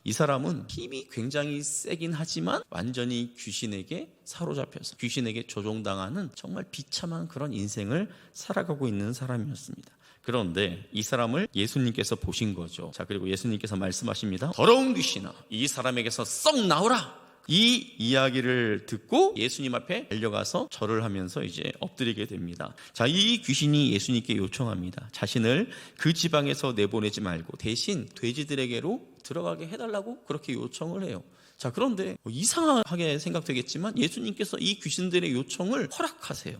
이 사람은 힘이 굉장히 세긴 하지만 완전히 귀신에게 사로잡혀서 귀신에게 조종당하는 정말 비참한 그런 인생을 살아가고 있는 사람이었습니다. 그런데 이 사람을 예수님께서 보신 거죠. 자, 그리고 예수님께서 말씀하십니다. 더러운 귀신아, 이 사람에게서 썩 나오라. 이 이야기를 듣고 예수님 앞에 달려가서 절을 하면서 이제 엎드리게 됩니다. 자, 이 귀신이 예수님께 요청합니다. 자신을 그 지방에서 내보내지 말고 대신 돼지들에게로 들어가게 해달라고 그렇게 요청을 해요. 자, 그런데 이상하게 생각되겠지만 예수님께서 이 귀신들의 요청을 허락하세요.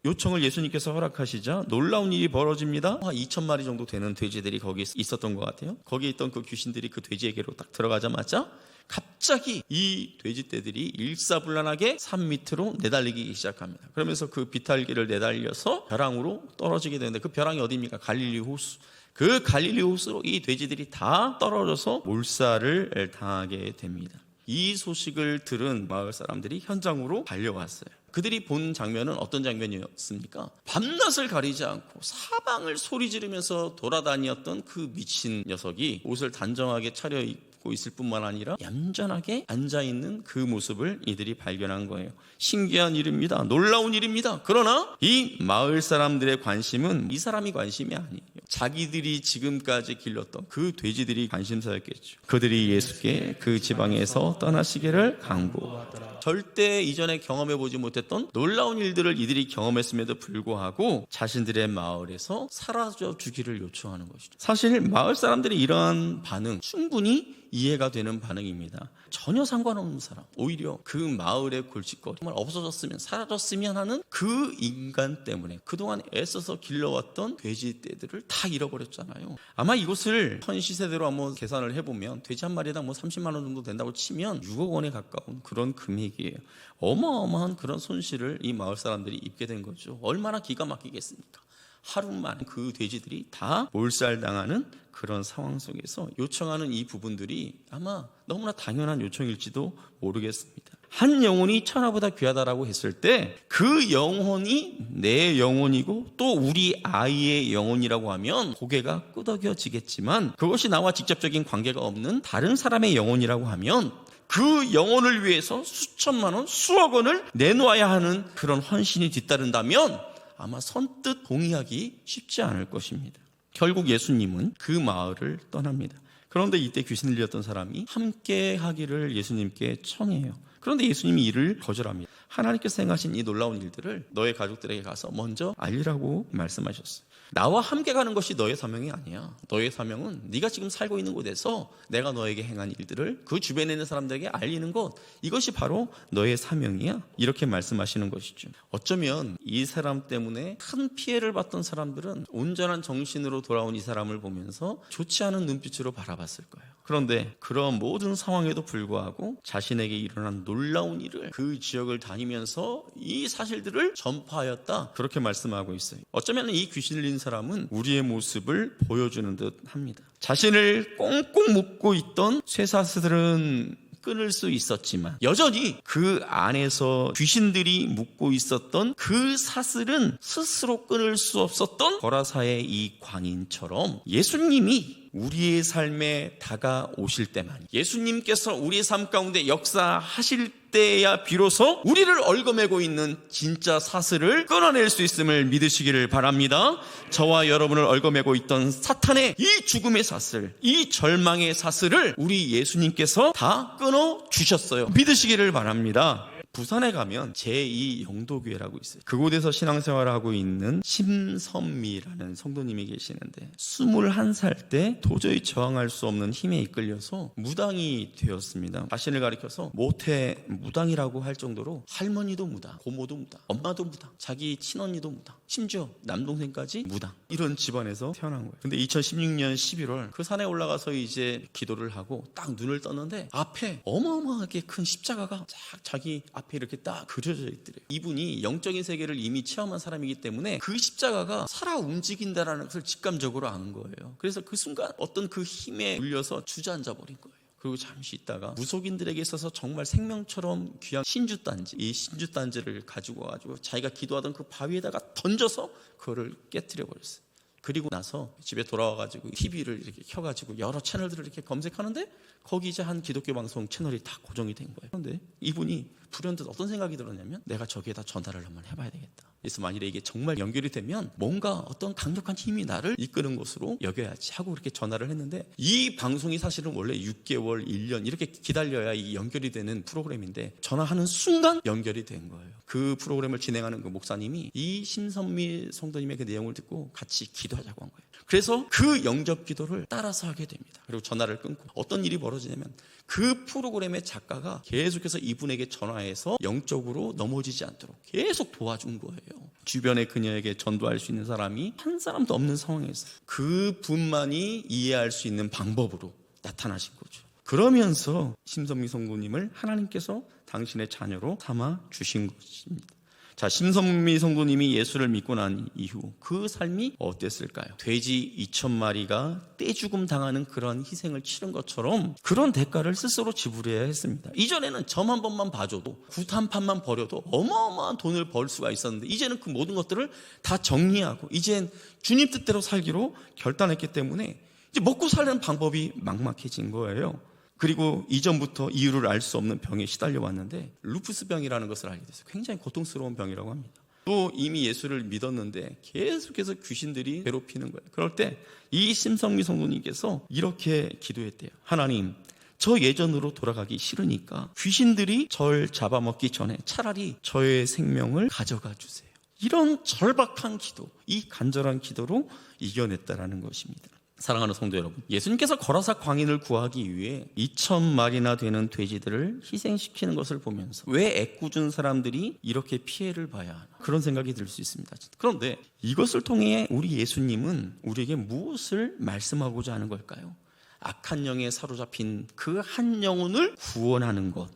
요청을 예수님께서 허락하시자 놀라운 일이 벌어집니다. 2,000마리 정도 되는 돼지들이 거기 있었던 것 같아요. 거기 있던 그 귀신들이 그 돼지에게로 딱 들어가자마자 갑자기 이 돼지떼들이 일사불란하게 산 밑으로 내달리기 시작합니다. 그러면서 그 비탈기를 내달려서 벼랑으로 떨어지게 되는데, 그 벼랑이 어디입니까? 갈릴리 호수. 그 갈릴리 호수로 이 돼지들이 다 떨어져서 몰살을 당하게 됩니다. 이 소식을 들은 마을 사람들이 현장으로 달려왔어요. 그들이 본 장면은 어떤 장면이었습니까? 밤낮을 가리지 않고 사방을 소리 지르면서 돌아다녔던 그 미친 녀석이 옷을 단정하게 차려입고 있을 뿐만 아니라 얌전하게 앉아있는 그 모습을 이들이 발견한 거예요. 신기한 일입니다. 놀라운 일입니다. 그러나 이 마을 사람들의 관심은 이 사람이 관심이 아니에요. 자기들이 지금까지 길렀던 그 돼지들이 관심사였겠죠. 그들이 예수께 그 지방에서 떠나시기를 간구하더라. 절대 이전에 경험해보지 못했던 놀라운 일들을 이들이 경험했음에도 불구하고 자신들의 마을에서 사라져 주기를 요청하는 것이죠. 사실 마을 사람들이 이러한 반응 충분히 이해가 되는 반응입니다. 전혀 상관없는 사람, 오히려 그 마을의 골칫거리, 정말 없어졌으면, 사라졌으면 하는 그 인간 때문에 그동안 애써서 길러왔던 돼지떼들을 다 잃어버렸잖아요. 아마 이것을 현 시세대로 한번 계산을 해보면 돼지 한 마리당 30만 원 정도 된다고 치면 6억 원에 가까운 그런 금액이에요. 어마어마한 그런 손실을 이 마을 사람들이 입게 된 거죠. 얼마나 기가 막히겠습니까? 하루 만에 그 돼지들이 다 몰살당하는 그런 상황 속에서 요청하는 이 부분들이 아마 너무나 당연한 요청일지도 모르겠습니다. 한 영혼이 천하보다 귀하다라고 했을 때 그 영혼이 내 영혼이고 또 우리 아이의 영혼이라고 하면 고개가 끄덕여지겠지만, 그것이 나와 직접적인 관계가 없는 다른 사람의 영혼이라고 하면 그 영혼을 위해서 수천만 원, 수억 원을 내놓아야 하는 그런 헌신이 뒤따른다면 아마 선뜻 동의하기 쉽지 않을 것입니다. 결국 예수님은 그 마을을 떠납니다. 그런데 이때 귀신 들렸던 사람이 함께 하기를 예수님께 청해요. 그런데 예수님이 이를 거절합니다. 하나님께서 행하신 이 놀라운 일들을 너의 가족들에게 가서 먼저 알리라고 말씀하셨어요. 나와 함께 가는 것이 너의 사명이 아니야. 너의 사명은 네가 지금 살고 있는 곳에서 내가 너에게 행한 일들을 그 주변에 있는 사람들에게 알리는 것, 이것이 바로 너의 사명이야. 이렇게 말씀하시는 것이죠. 어쩌면 이 사람 때문에 큰 피해를 봤던 사람들은 온전한 정신으로 돌아온 이 사람을 보면서 좋지 않은 눈빛으로 바라봤을 거예요. 그런데 그런 모든 상황에도 불구하고 자신에게 일어난 놀라운 일을 그 지역을 다니면서 이 사실들을 전파하였다, 그렇게 말씀하고 있어요. 어쩌면 이 귀신 들린 사람은 우리의 모습을 보여주는 듯 합니다. 자신을 꽁꽁 묶고 있던 쇠사슬은 끊을 수 있었지만 여전히 그 안에서 귀신들이 묶고 있었던 그 사슬은 스스로 끊을 수 없었던 거라사의 이 광인처럼 예수님이 우리의 삶에 다가오실 때만, 예수님께서 우리의 삶 가운데 역사하실 때야 비로소 우리를 얽어매고 있는 진짜 사슬을 끊어낼 수 있음을 믿으시기를 바랍니다. 저와 여러분을 얽어매고 있던 사탄의 이 죽음의 사슬, 이 절망의 사슬을 우리 예수님께서 다 끊어주셨어요. 믿으시기를 바랍니다. 부산에 가면 제2영도교회라고 있어요. 그곳에서 신앙생활을 하고 있는 심선미라는 성도님이 계시는데 21살 때 도저히 저항할 수 없는 힘에 이끌려서 무당이 되었습니다. 자신을 가리켜서 모태 무당이라고 할 정도로 할머니도 무당, 고모도 무당, 엄마도 무당, 자기 친언니도 무당, 심지어 남동생까지 무당, 이런 집안에서 태어난 거예요. 근데 2016년 11월 그 산에 올라가서 이제 기도를 하고 딱 눈을 떴는데 앞에 어마어마하게 큰 십자가가 쫙 자기 앞에 이렇게 딱 그려져 있더래요. 이분이 영적인 세계를 이미 체험한 사람이기 때문에 그 십자가가 살아 움직인다라는 것을 직감적으로 안 거예요. 그래서 그 순간 어떤 그 힘에 눌려서 주저앉아 버린 거예요. 그리고 잠시 있다가 무속인들에게 있어서 정말 생명처럼 귀한 신주단지, 이 신주단지를 가지고 와가지고 자기가 기도하던 그 바위에다가 던져서 그거를 깨트려 버렸어요. 그리고 나서 집에 돌아와가지고 TV를 이렇게 켜가지고 여러 채널들을 이렇게 검색하는데 거기 이제 한 기독교 방송 채널이 다 고정이 된 거예요. 그런데 이분이 불현듯 어떤 생각이 들었냐면 내가 저기에다 전화를 한번 해봐야 되겠다. 그래서 만일에 이게 정말 연결이 되면 뭔가 어떤 강력한 힘이 나를 이끄는 것으로 여겨야지 하고 그렇게 전화를 했는데, 이 방송이 사실은 원래 6개월, 1년 이렇게 기다려야 이 연결이 되는 프로그램인데 전화하는 순간 연결이 된 거예요. 그 프로그램을 진행하는 그 목사님이 이 심선미 성도님의 그 내용을 듣고 같이 기도하자고 한 거예요. 그래서 그 영접 기도를 따라서 하게 됩니다. 그리고 전화를 끊고 어떤 일이 벌어지냐면 그 프로그램의 작가가 계속해서 이분에게 전화해서 영적으로 넘어지지 않도록 계속 도와준 거예요. 주변에 그녀에게 전도할 수 있는 사람이 한 사람도 없는 상황에서 그분만이 이해할 수 있는 방법으로 나타나신 거죠. 그러면서 심선미 성도님을 하나님께서 당신의 자녀로 삼아 주신 것입니다. 자, 심선미 성도님이 예수를 믿고 난 이후 그 삶이 어땠을까요? 돼지 2,000마리가 떼죽음 당하는 그런 희생을 치른 것처럼 그런 대가를 스스로 지불해야 했습니다. 이전에는 점 한 번만 봐줘도 굿 한 판만 버려도 어마어마한 돈을 벌 수가 있었는데 이제는 그 모든 것들을 다 정리하고 이젠 주님 뜻대로 살기로 결단했기 때문에 이제 먹고 사는 방법이 막막해진 거예요. 그리고 이전부터 이유를 알 수 없는 병에 시달려 왔는데 루푸스 병이라는 것을 알게 됐어요. 굉장히 고통스러운 병이라고 합니다. 또 이미 예수를 믿었는데 계속해서 귀신들이 괴롭히는 거예요. 그럴 때 이 심성미 성도님께서 이렇게 기도했대요. 하나님, 저 예전으로 돌아가기 싫으니까 귀신들이 절 잡아먹기 전에 차라리 저의 생명을 가져가 주세요. 이런 절박한 기도, 이 간절한 기도로 이겨냈다라는 것입니다. 사랑하는 성도 여러분, 예수님께서 거라사 광인을 구하기 위해 2,000마리나 되는 돼지들을 희생시키는 것을 보면서 왜 애꿎은 사람들이 이렇게 피해를 봐야 하나, 그런 생각이 들 수 있습니다. 그런데 이것을 통해 우리 예수님은 우리에게 무엇을 말씀하고자 하는 걸까요? 악한 영에 사로잡힌 그 한 영혼을 구원하는 것,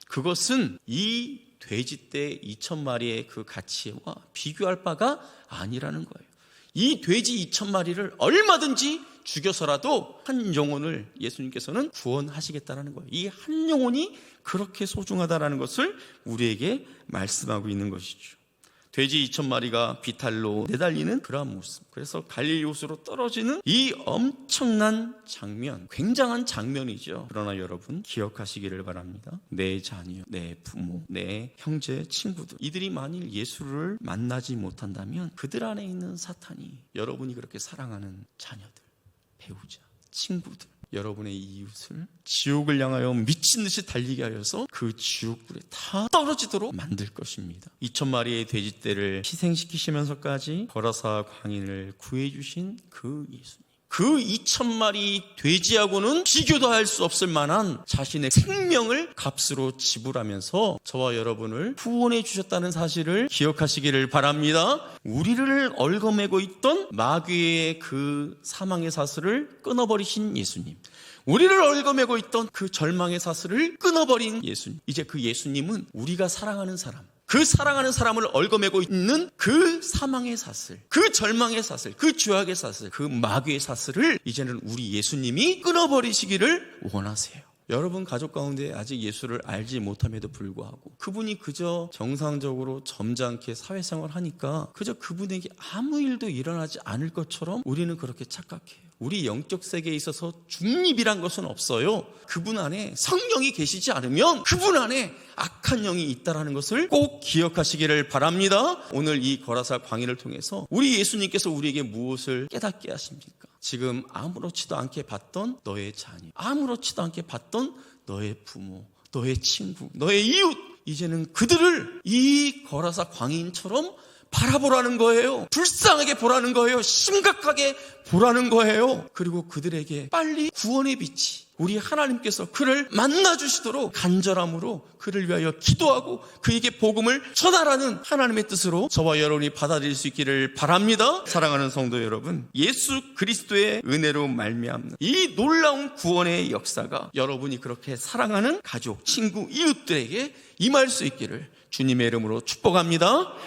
그것은 이 돼지떼 2,000마리의 그 가치와 비교할 바가 아니라는 거예요. 이 돼지 2,000마리를 얼마든지 죽여서라도 한 영혼을 예수님께서는 구원하시겠다는 거예요. 이 한 영혼이 그렇게 소중하다는 것을 우리에게 말씀하고 있는 것이죠. 돼지 2,000마리가 비탈로 내달리는 그러한 모습, 그래서 갈릴리 호수로 떨어지는 이 엄청난 장면, 굉장한 장면이죠. 그러나 여러분 기억하시기를 바랍니다. 내 자녀, 내 부모, 내 형제, 친구들, 이들이 만일 예수를 만나지 못한다면 그들 안에 있는 사탄이 여러분이 그렇게 사랑하는 자녀들, 배우자, 친구들, 여러분의 이웃을 지옥을 향하여 미친 듯이 달리게 하여서 그 지옥불에 다 떨어지도록 만들 것입니다. 2,000마리의 돼지떼를 희생시키시면서까지 거라사 광인을 구해주신 그 예수님, 그 2,000마리 돼지하고는 비교도 할 수 없을 만한 자신의 생명을 값으로 지불하면서 저와 여러분을 구원해 주셨다는 사실을 기억하시기를 바랍니다. 우리를 얽어매고 있던 마귀의 그 사망의 사슬을 끊어버리신 예수님, 우리를 얽어매고 있던 그 절망의 사슬을 끊어버린 예수님, 이제 그 예수님은 우리가 사랑하는 사람, 그 사랑하는 사람을 얽어매고 있는 그 사망의 사슬, 그 절망의 사슬, 그 죄악의 사슬, 그 마귀의 사슬을 이제는 우리 예수님이 끊어버리시기를 원하세요. 여러분 가족 가운데 아직 예수를 알지 못함에도 불구하고 그분이 그저 정상적으로 점잖게 사회생활을 하니까 그저 그분에게 아무 일도 일어나지 않을 것처럼 우리는 그렇게 착각해요. 우리 영적 세계에 있어서 중립이란 것은 없어요. 그분 안에 성령이 계시지 않으면 그분 안에 악한 영이 있다는 것을 꼭 기억하시기를 바랍니다. 오늘 이 거라사 광인을 통해서 우리 예수님께서 우리에게 무엇을 깨닫게 하십니까? 지금 아무렇지도 않게 봤던 너의 자녀, 아무렇지도 않게 봤던 너의 부모, 너의 친구, 너의 이웃, 이제는 그들을 이 거라사 광인처럼 바라보라는 거예요. 불쌍하게 보라는 거예요. 심각하게 보라는 거예요. 그리고 그들에게 빨리 구원의 빛이, 우리 하나님께서 그를 만나주시도록 간절함으로 그를 위하여 기도하고 그에게 복음을 전하라는 하나님의 뜻으로 저와 여러분이 받아들일 수 있기를 바랍니다. 사랑하는 성도 여러분, 예수 그리스도의 은혜로 말미암는 이 놀라운 구원의 역사가 여러분이 그렇게 사랑하는 가족, 친구, 이웃들에게 임할 수 있기를 주님의 이름으로 축복합니다.